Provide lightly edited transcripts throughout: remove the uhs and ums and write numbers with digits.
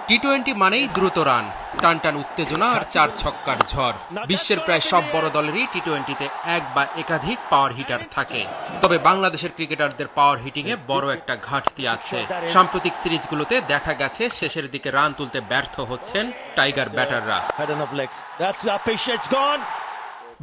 টি-20 মানেই দ্রুত রান, টানটান উত্তেজনা আর 4 ছক্কার ঝড়। বিশ্বের প্রায় সব বড় দলেরই টি-20তে এক বা একাধিক পাওয়ার হিটার থাকে। তবে বাংলাদেশের ক্রিকেটারদের পাওয়ার হিটিংয়ে বড় একটা ঘাটতি আছে। সাম্প্রতিক সিরিজগুলোতে দেখা গেছে শেষের দিকে রান তুলতে ব্যর্থ হচ্ছেন টাইগার ব্যাটাররা।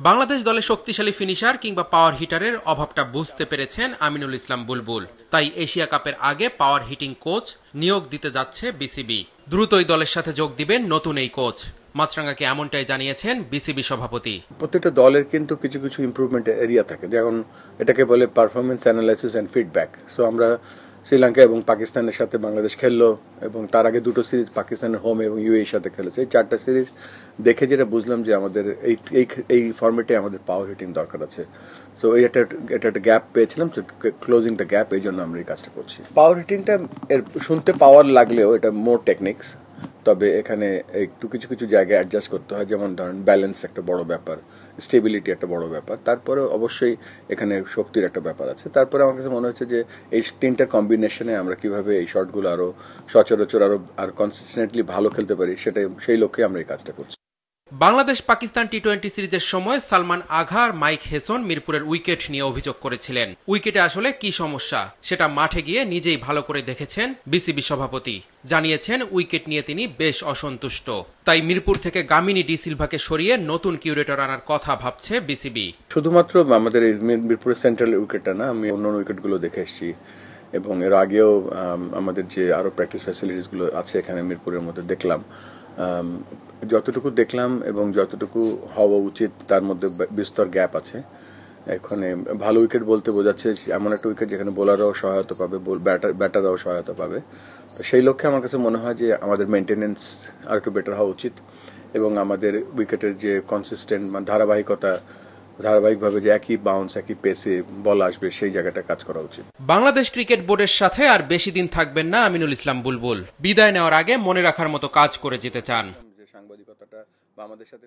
বাংলাদেশ দলে শক্তিশালী ফিনিশার কিংবা পাওয়ার হিটারের অভাবটা বুঝতে পেরেছেন আমিনুল ইসলাম বুলবুল। তাই এশিয়া কাপের আগে পাওয়ার হিটিং কোচ নিয়োগ দিতে যাচ্ছে বিসিবি। দ্রুতই দলের সাথে যোগ দিবেন নতুন এই কোচ। মাছরাঙ্গাকে এমনটাই জানিয়েছেন বিসিবি সভাপতি। প্রত্যেকটা দলের কিন্তু কিছু কিছু ইমপ্রুভমেন্ট এরিয়া থাকে, যেমন এটাকে বলে performance analysis and feedback. So আমরা শ্রীলঙ্কা এবং পাকিস্তানের সাথে বাংলাদেশ খেললো, এবং তার আগে দুটো সিরিজ পাকিস্তানের হোম এবং ইউএইর সাথে খেলেছে। এই 4টা সিরিজ দেখে যেটা বুঝলাম যে আমাদের এই ফর্মেটে আমাদের পাওয়ার হিটিং দরকার আছে। সো এটা একটা গ্যাপ পেয়েছিলাম, তো ক্লোজিং দ্য গ্যাপ, এই জন্য আমরা এই কাজটা করছি। পাওয়ার হিটিংটা এর শুনতে পাওয়ার লাগলেও এটা মোর টেকনিক্স। তবে এখানে একটু কিছু কিছু জায়গায় অ্যাডজাস্ট করতে হয়, যেমন ধরেন ব্যালেন্স একটা বড় ব্যাপার, স্টেবিলিটি একটা বড় ব্যাপার, তারপরে অবশ্যই এখানে শক্তির একটা ব্যাপার আছে। তারপরে আমার কাছে মনে হচ্ছে যে এই তিনটার কম্বিনেশনে আমরা কিভাবে এই শটগুলো আরো সচরাচর আর কনসিস্টেন্টলি ভালো খেলতে পারি, সেই লক্ষ্যে আমরা এই কাজটা করছি। বাংলাদেশ পাকিস্তান টি-20 সিরিজের সময় সালমান আঘা আর মাইক হেসন মিরপুরের উইকেট নিয়ে অভিযোগ করেছিলেন। উইকেটে আসলে কি সমস্যা সেটা মাঠে গিয়ে নিজেই ভালো করে দেখেছেন বিসিবি সভাপতি। জানিয়েছেন উইকেট নিয়ে তিনি বেশ অসন্তুষ্ট। তাই মিরপুর থেকে গামিনী ডি সিলভাকে সরিয়ে নতুন কিউরেটর আনার কথা ভাবছে বিসিবি। শুধুমাত্র আমাদের এই মিরপুরের সেন্ট্রাল উইকেটটা না, আমি অন্য উইকেটগুলো দেখে এসেছি, এবং এর আগেও আমাদের যে আরো প্র্যাকটিস ফ্যাসিলিটিসগুলো আছে এখানে মিরপুরের মধ্যে দেখলাম। যতটুকু দেখলাম এবং যতটুকু হওয়া উচিত তার মধ্যে বিস্তর গ্যাপ আছে। এখানে ভালো উইকেট বলতে বোঝাচ্ছে এমন একটা উইকেট যেখানে বোলাররাও সহায়তা পাবে, ব্যাটাররাও সহায়তা পাবে। সেই লক্ষ্যে আমার কাছে মনে হয় যে আমাদের মেনটেনেন্স আর একটু বেটার হওয়া উচিত, এবং আমাদের উইকেটের যে কনসিস্টেন্ট মানে ধারাবাহিকভাবে যে একই বাউন্স একই পেসে বল আসবে, সেই জায়গাটা কাজ করা উচিত। বাংলাদেশ ক্রিকেট বোর্ডের সাথে আর বেশি দিন থাকবেন না আমিনুল ইসলাম বুলবুল। বিদায় নেওয়ার আগে মনে রাখার মতো কাজ করে যেতে চান। সাংবাদিকতাটা বা আমাদের সাথে